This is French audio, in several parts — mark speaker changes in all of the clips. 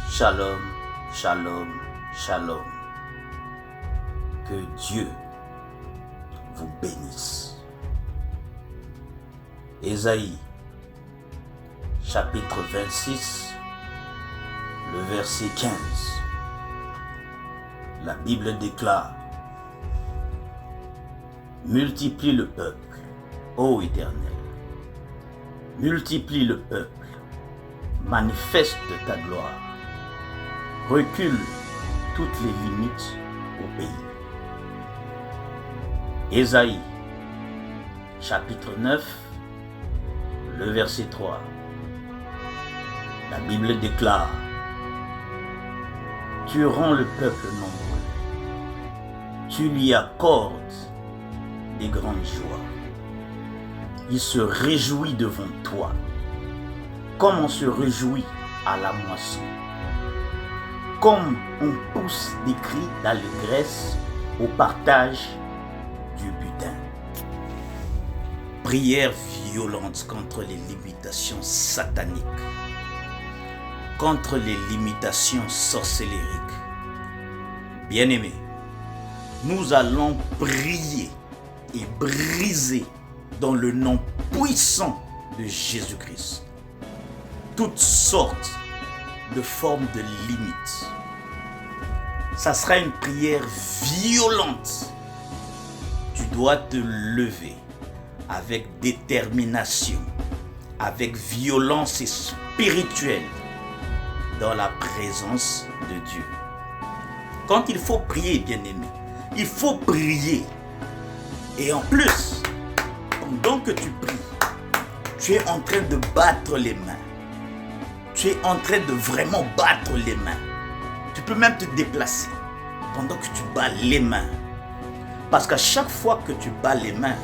Speaker 1: Shalom, shalom, shalom. Que Dieu vous bénisse. Ésaïe, chapitre 26, le verset 15. La Bible déclare: multiplie le peuple, ô Éternel. Multiplie le peuple, manifeste ta gloire. Recule toutes les limites au pays. Ésaïe, chapitre 9, le verset 3. La Bible déclare: tu rends le peuple nombreux, tu lui accordes des grandes joies. Il se réjouit devant toi, comme on se réjouit à la moisson, comme on pousse des cris d'allégresse au partage du butin. Prière violente contre les limitations sataniques, contre les limitations sorcellériques. Bien-aimés, nous allons prier et briser dans le nom puissant de Jésus-Christ toutes sortes de formes de limites. Ça sera une prière violente. Tu dois te lever avec détermination, avec violence spirituelle dans la présence de Dieu. Quand il faut prier, bien-aimé, il faut prier. Et en plus, pendant que tu pries, tu es en train de battre les mains. Tu es en train de vraiment battre les mains. Tu peux même te déplacer pendant que tu bats les mains. Parce qu'à chaque fois que tu bats les mains,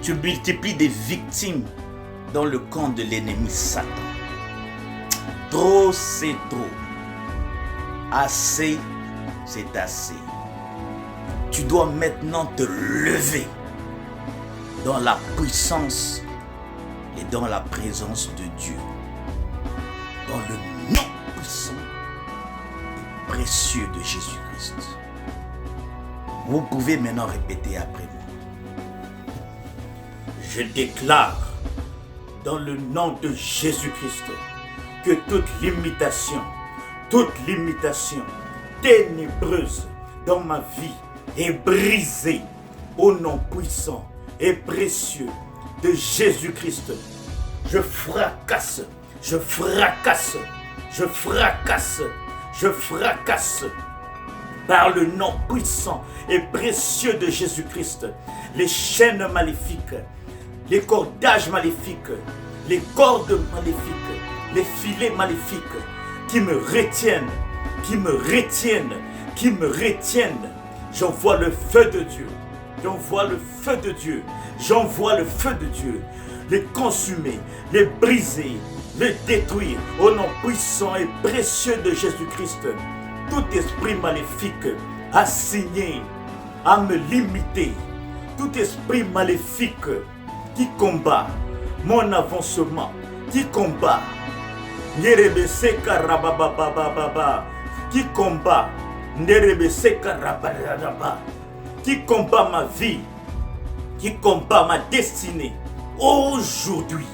Speaker 1: tu multiplies des victimes dans le camp de l'ennemi Satan. Trop, c'est trop. Assez, c'est assez. Tu dois maintenant te lever dans la puissance et dans la présence de Dieu. Dans le nom puissant et précieux de Jésus-Christ. Vous pouvez maintenant répéter après moi. Je déclare dans le nom de Jésus-Christ que toute limitation ténébreuse dans ma vie est brisée au nom puissant et précieux de Jésus-Christ. Je fracasse par le nom puissant et précieux de Jésus-Christ les chaînes maléfiques, les cordages maléfiques, les cordes maléfiques, les filets maléfiques qui me retiennent. J'envoie le feu de Dieu, les consumer, les briser, les détruire au nom puissant et précieux de Jésus-Christ. Tout esprit maléfique assigné à me limiter, tout esprit maléfique qui combat mon avancement, qui combat qui combat ma vie, qui combat ma destinée. Aujourd'hui,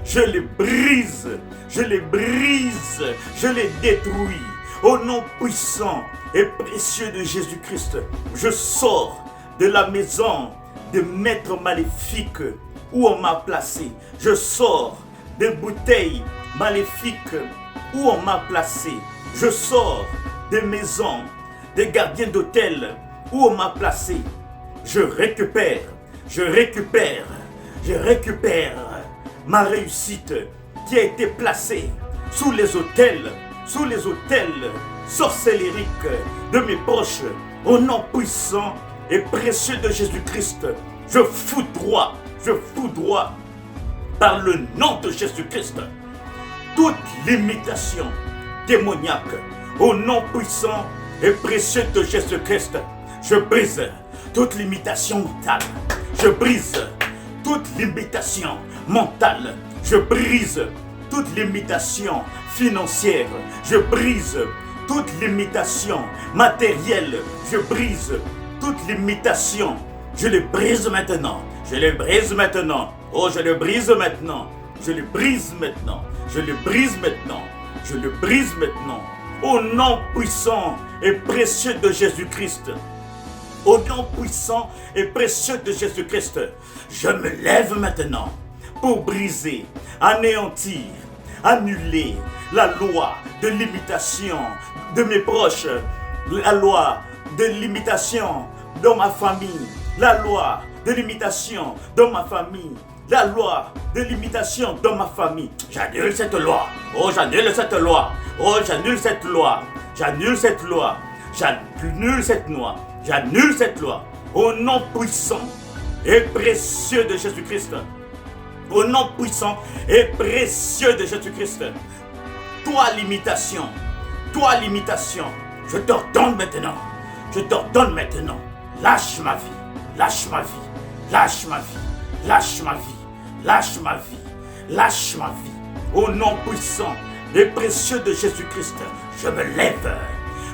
Speaker 1: je les brise, je les détruis. Au nom puissant et précieux de Jésus-Christ, je sors de la maison de maître maléfique où on m'a placé. Je sors des bouteilles maléfiques où on m'a placé. Je sors des maisons des gardiens d'hôtel où on m'a placé. Je récupère ma réussite qui a été placée sous les autels sorcellériques de mes proches. Au nom puissant et précieux de Jésus-Christ, je foudroie par le nom de Jésus-Christ toute limitation démoniaque. Au nom puissant et précieux de Jésus-Christ, je brise toute limitation mentale. Je brise toute limitation mentale. Je brise toute limitation financière. Je brise toute limitation matérielle. Je brise toute limitation. Je le brise maintenant. Je le brise maintenant. Oh, je le brise maintenant. Je le brise maintenant. Je le brise maintenant. Je le brise maintenant. Au nom puissant et précieux de Jésus-Christ. Au nom puissant et précieux de Jésus-Christ. Je me lève maintenant pour briser, anéantir, annuler la loi de limitation de mes proches, la loi de limitation dans ma famille, la loi de limitation dans ma famille, la loi de limitation dans ma famille. J'annule cette loi. Oh, j'annule cette loi. Oh, j'annule cette loi. J'annule cette loi. J'annule cette loi. J'annule cette loi. Au nom puissant et précieux de Jésus-Christ. Au nom puissant et précieux de Jésus-Christ. Toi, limitation. Toi, limitation. Je t'ordonne maintenant. Je t'ordonne maintenant. Lâche ma vie. Lâche ma vie. Lâche ma vie. Lâche ma vie. Lâche ma vie. Lâche ma vie. Au nom puissant et précieux de Jésus-Christ, je me lève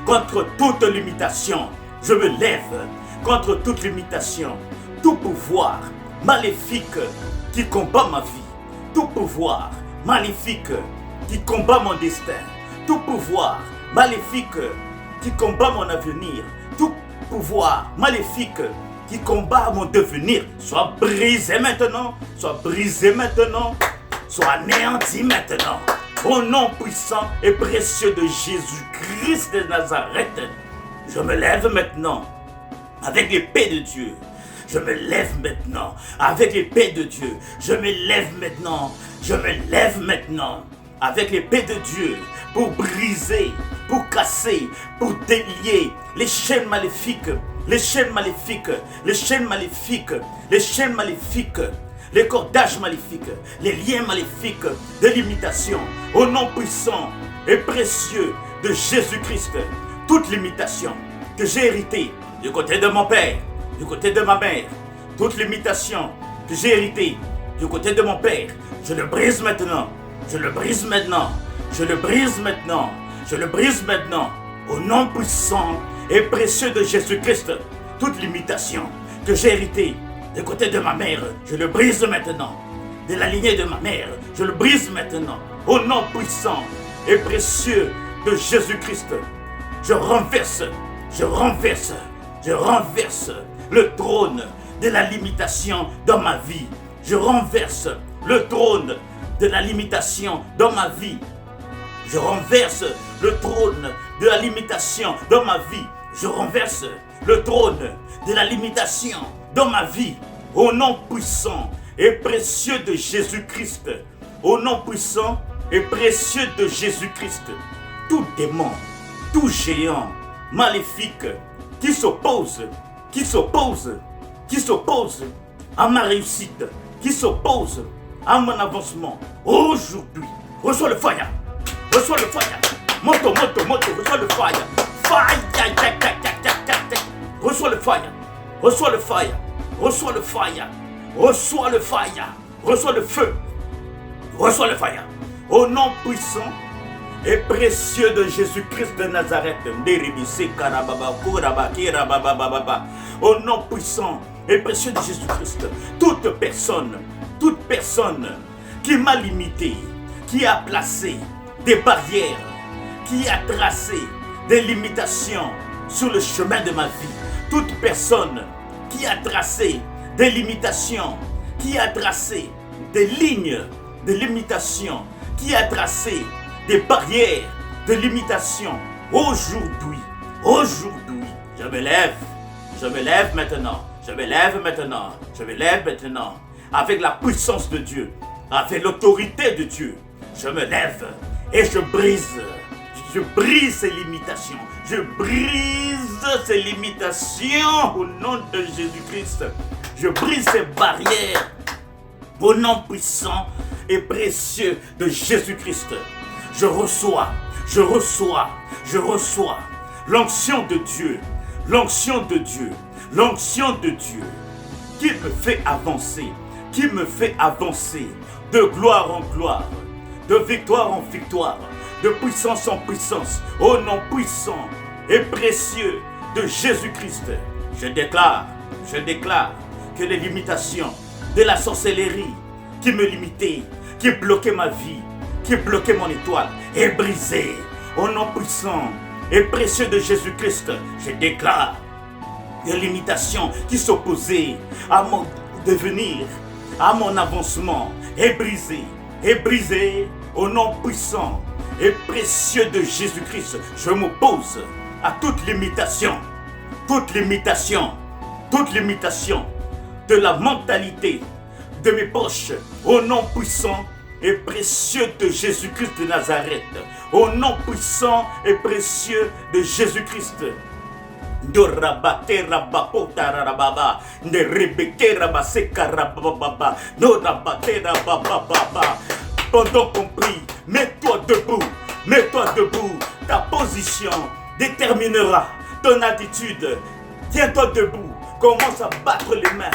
Speaker 1: contre toute limitation. Je me lève contre toute limitation. Tout pouvoir maléfique qui combat ma vie. Tout pouvoir maléfique qui combat mon destin. Tout pouvoir maléfique qui combat mon avenir. Tout pouvoir maléfique qui combat mon devenir, soit brisé maintenant, soit brisé maintenant, soit anéanti maintenant. Au nom puissant et précieux de Jésus-Christ de Nazareth, je me lève maintenant avec l'épée de Dieu. Je me lève maintenant avec l'épée de Dieu. Je me lève maintenant. Je me lève maintenant avec l'épée de Dieu pour briser, pour casser, pour délier les chaînes maléfiques. Les chaînes maléfiques, les chaînes maléfiques, les chaînes maléfiques, les cordages maléfiques, les liens maléfiques de limitation. Au nom puissant et précieux de Jésus-Christ, toute limitation que j'ai héritée du côté de mon père, du côté de ma mère, toute limitation que j'ai héritée du côté de mon père, je le brise maintenant, je le brise maintenant, je le brise maintenant, je le brise maintenant, au nom puissant et précieux de Jésus-Christ, toute limitation que j'ai héritée du côté de ma mère, je le brise maintenant. De la lignée de ma mère, je le brise maintenant. Au nom puissant et précieux de Jésus-Christ, je renverse le trône de la limitation dans ma vie. Je renverse le trône de la limitation dans ma vie. Je renverse le trône de la limitation dans ma vie. Je renverse le trône de la limitation dans ma vie. Au nom puissant et précieux de Jésus-Christ. Au nom puissant et précieux de Jésus-Christ. Tout démon, tout géant maléfique qui s'oppose à ma réussite, qui s'oppose à mon avancement. Aujourd'hui, reçois le fire. Reçois le fire. Moto, reçois le fire. Fire. Reçois le fire. Reçois le fire. Reçois le fire. Reçois le fire. Reçois le feu. Reçois le fire. Au nom puissant et précieux de Jésus-Christ de Nazareth. Au nom puissant et précieux de Jésus-Christ. Toute personne qui m'a limité, qui a placé des barrières, qui a tracé des limitations sur le chemin de ma vie. Toute personne qui a tracé des limitations, qui a tracé des lignes de limitation, qui a tracé des barrières de limitation. Aujourd'hui, je me lève maintenant, avec la puissance de Dieu, avec l'autorité de Dieu. Je me lève et je brise ces limitations. Je brise ces limitations au nom de Jésus-Christ. Je brise ces barrières au nom puissant et précieux de Jésus-Christ. Je reçois l'onction de Dieu, qui me fait avancer de gloire en gloire, de victoire en victoire, de puissance en puissance, au nom puissant et précieux de Jésus-Christ. Je déclare que les limitations de la sorcellerie qui me limitait, qui bloquait ma vie, qui bloquait mon étoile, est brisée. Au nom puissant et précieux de Jésus-Christ, je déclare que les limitations qui s'opposaient à mon devenir, à mon avancement, est brisée au nom puissant et précieux de Jésus-Christ. Je m'oppose à toute limitation de la mentalité de mes poches, au nom puissant et précieux de Jésus-Christ de Nazareth, au nom puissant et précieux de Jésus-Christ. De rabate rabakota rababa, de rebeke rabaseka rababa, de rabate rababa. Pendant qu'on prie, mets-toi debout, ta position déterminera ton attitude. Tiens-toi debout, commence à battre les mains.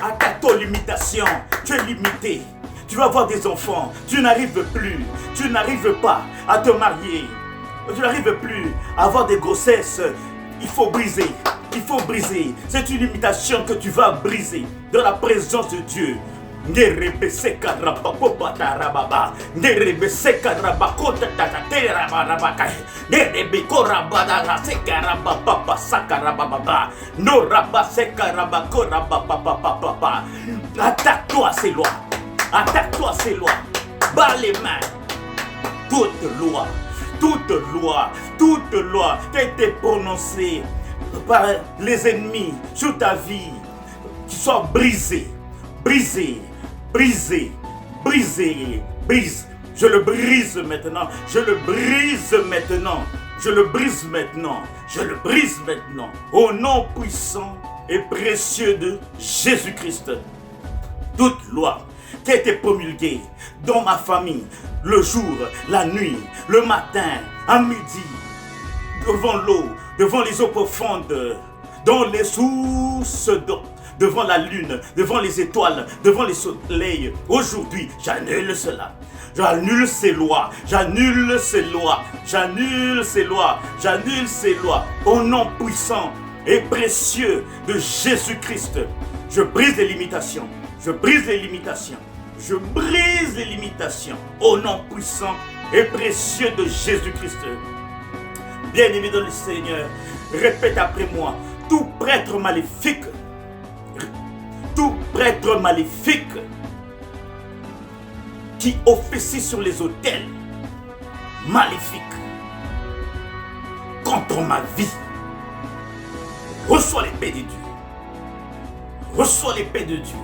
Speaker 1: Attaque ton limitation, tu es limité. Tu vas avoir des enfants, tu n'arrives pas à te marier, tu n'arrives plus à avoir des grossesses. Il faut briser. C'est une limitation que tu vas briser dans la présence de Dieu. Attaque-toi à ces lois. Bats les mains. Toute loi qui a été prononcée par les ennemis sur ta vie, qui soit brisée. Je le brise maintenant. Au nom puissant et précieux de Jésus-Christ. Toute loi qui a été promulguée dans ma famille, le jour, la nuit, le matin, à midi, devant l'eau, devant les eaux profondes, dans les sources d'eau, devant la lune, devant les étoiles, devant les soleils. Aujourd'hui, j'annule cela. J'annule ces lois. Au nom puissant et précieux de Jésus-Christ, je brise les limitations. Au nom puissant et précieux de Jésus-Christ. Bien-aimé dans le Seigneur, répète après moi. Tout prêtre maléfique qui officie sur les autels maléfiques contre ma vie, reçois l'épée de Dieu.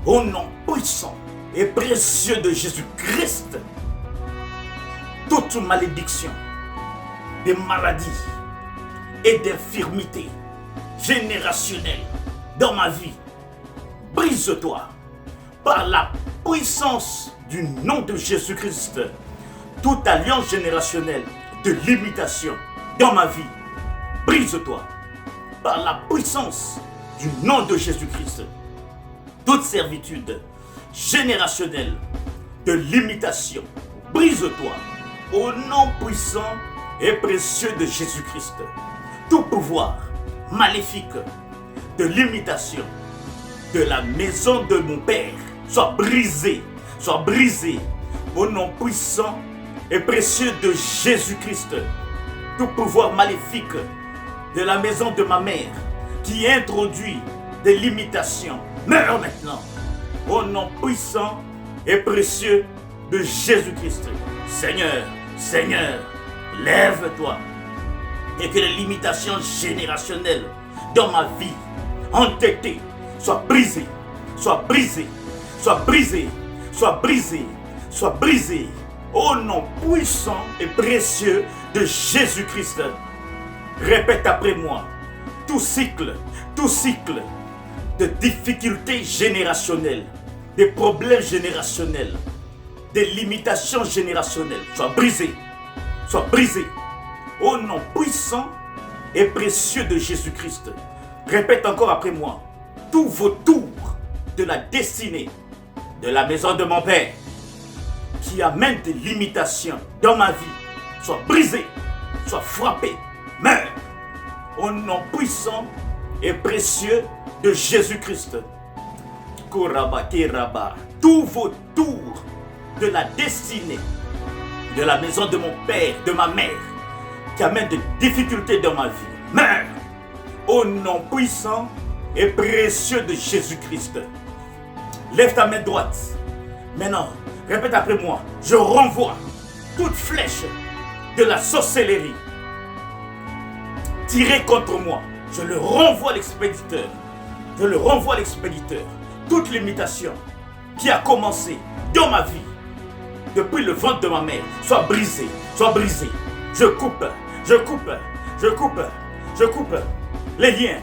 Speaker 1: Au nom puissant et précieux de Jésus-Christ, toute malédiction des maladies et d'infirmités générationnelles dans ma vie, brise-toi par la puissance du nom de Jésus-Christ. Toute alliance générationnelle de limitation dans ma vie, brise-toi par la puissance du nom de Jésus-Christ. Toute servitude générationnelle de limitation, brise-toi au nom puissant et précieux de Jésus-Christ. Tout pouvoir maléfique de limitation de la maison de mon Père soit brisé au nom puissant et précieux de Jésus-Christ. Tout pouvoir maléfique de la maison de ma mère qui introduit des limitations, meurs maintenant au nom puissant et précieux de Jésus-Christ. Seigneur, lève-toi et que les limitations générationnelles dans ma vie entêtées soient brisées au nom puissant et précieux de Jésus-Christ. Répète après moi. Tout cycle de difficultés générationnelles, des problèmes générationnels, des limitations générationnelles soient brisés au nom puissant et précieux de Jésus-Christ. Répète encore après moi. Tout vautour de la destinée de la maison de mon Père qui amène des limitations dans ma vie soit brisé, soit frappé, meurt. Au nom puissant et précieux de Jésus-Christ. Koraba, Keraba, tout vautour de la destinée de la maison de mon père, de ma mère, qui amène des difficultés dans ma vie, meurt. Au nom puissant et précieux de Jésus-Christ. Lève ta main droite. Maintenant, répète après moi. Je renvoie toute flèche de la sorcellerie tirée contre moi. Je le renvoie à l'expéditeur. Je le renvoie à l'expéditeur. Toute limitation qui a commencé dans ma vie, depuis le ventre de ma mère, soit brisée, soit brisée. Je coupe, je coupe, je coupe, je coupe les liens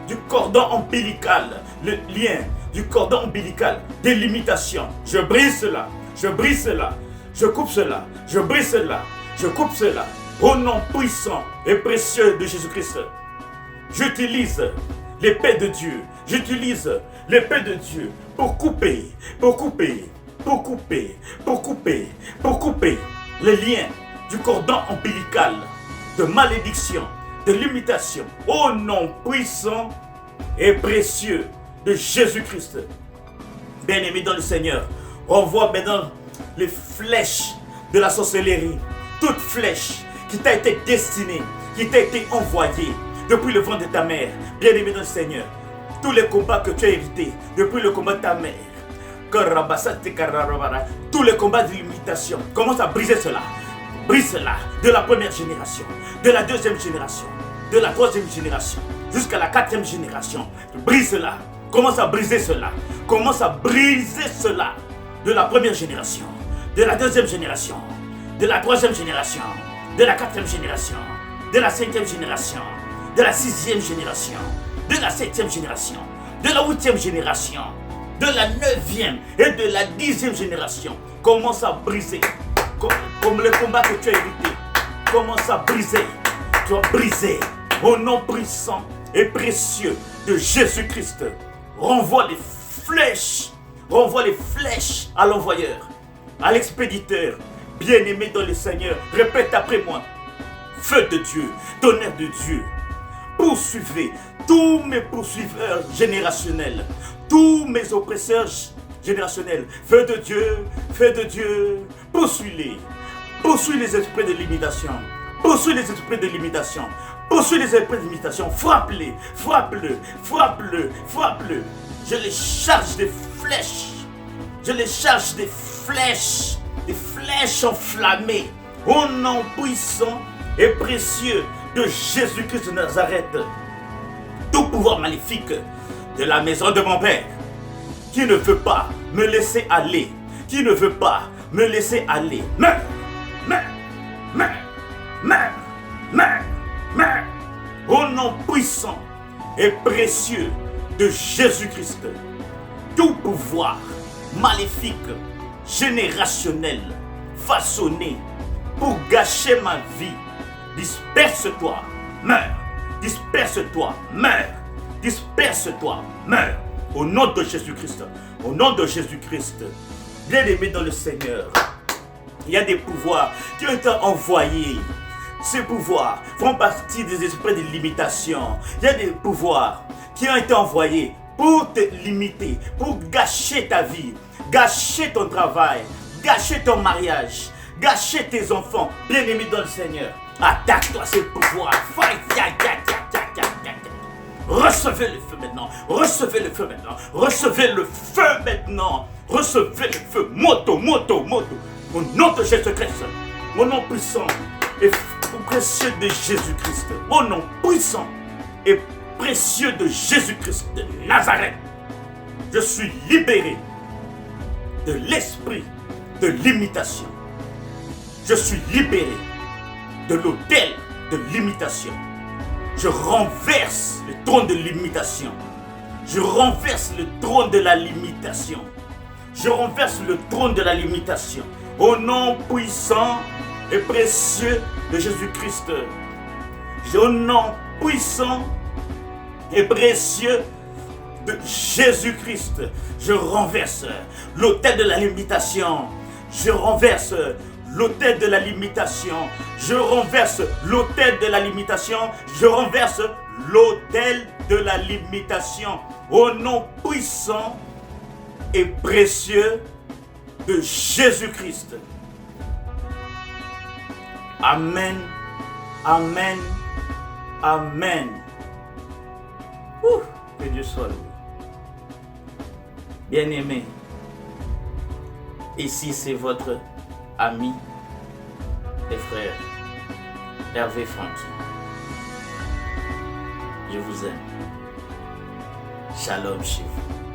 Speaker 1: du cordon ombilical, le lien du cordon ombilical des limitations. Je brise cela, je brise cela, je coupe cela, je brise cela, je coupe cela. Au nom puissant et précieux de Jésus-Christ, j'utilise l'épée de Dieu, j'utilise l'épée de Dieu pour couper, pour couper, pour couper, pour couper, pour couper les liens du cordon ombilical de malédiction, de limitation, au nom puissant et précieux de Jésus-Christ. Bien-aimé dans le Seigneur, on voit maintenant les flèches de la sorcellerie, toute flèche qui t'a été destinée, qui t'a été envoyée depuis le ventre de ta mère. Bien-aimé dans le Seigneur, tous les combats que tu as hérités depuis le combat de ta mère, tous les combats de limitation, commence à briser cela. Brise cela de la première génération, de la deuxième génération, de la troisième génération, jusqu'à la quatrième génération. Brise cela. Commence à briser cela. Commence à briser cela de la première génération, de la deuxième génération, de la troisième génération, de la quatrième génération, de la cinquième génération, de la sixième génération, de la septième génération, de la huitième génération, de la neuvième et de la dixième génération. Commence à briser. Comme le combat que tu as hérité, commence à briser. Tu vas briser au nom puissant et précieux de Jésus-Christ. Renvoie les flèches à l'envoyeur, à l'expéditeur. Bien-aimé dans le Seigneur, répète après moi. Feu de Dieu, tonnerre de Dieu, poursuivez tous mes poursuiveurs générationnels, tous mes oppresseurs générationnels. Feu de Dieu, poursuis-les. Poursuis les esprits de limitation. Poursuis les esprits de limitation. Poursuis les esprits de limitation. Frappe-les, frappe-le, frappe-le, frappe-le. Je les charge des flèches. Je les charge des flèches enflammées. Au nom puissant et précieux de Jésus-Christ de Nazareth. Tout pouvoir maléfique de la maison de mon Père, qui ne veut pas me laisser aller, qui ne veut pas me laisser aller, meurs, meurs, meurs, meurs, meurs, meurs. Au nom puissant et précieux de Jésus-Christ, tout pouvoir maléfique, générationnel, façonné pour gâcher ma vie, disperse-toi, meurs, disperse-toi, meurs, disperse-toi, meurs. Au nom de Jésus-Christ, au nom de Jésus-Christ, bien-aimé dans le Seigneur, il y a des pouvoirs qui ont été envoyés. Ces pouvoirs font partie des esprits de limitation. Il y a des pouvoirs qui ont été envoyés pour te limiter, pour gâcher ta vie, gâcher ton travail, gâcher ton mariage, gâcher tes enfants. Bien-aimé dans le Seigneur, attaque-toi à ces pouvoirs. Recevez le feu maintenant, recevez le feu maintenant, recevez le feu maintenant, recevez le feu, moto, moto, moto, au nom de Jésus-Christ, au nom puissant et précieux de Jésus-Christ, au nom puissant et précieux de Jésus-Christ de Nazareth, je suis libéré de l'esprit de limitation, je suis libéré de l'autel de limitation. Je renverse le trône de limitation. Je renverse le trône de la limitation. Je renverse le trône de la limitation. Au nom puissant et précieux de Jésus-Christ. Au nom puissant et précieux de Jésus-Christ. Je renverse l'autel de la limitation. Je renverse l'autel de la limitation. Je renverse l'autel de la limitation. Je renverse l'autel de la limitation. Au nom puissant et précieux de Jésus-Christ. Amen. Amen. Amen. Ouh, que Dieu soit loué. Bien-aimé, ici c'est votre ami et frère, Hervé Francky. Je vous aime. Shalom chez vous.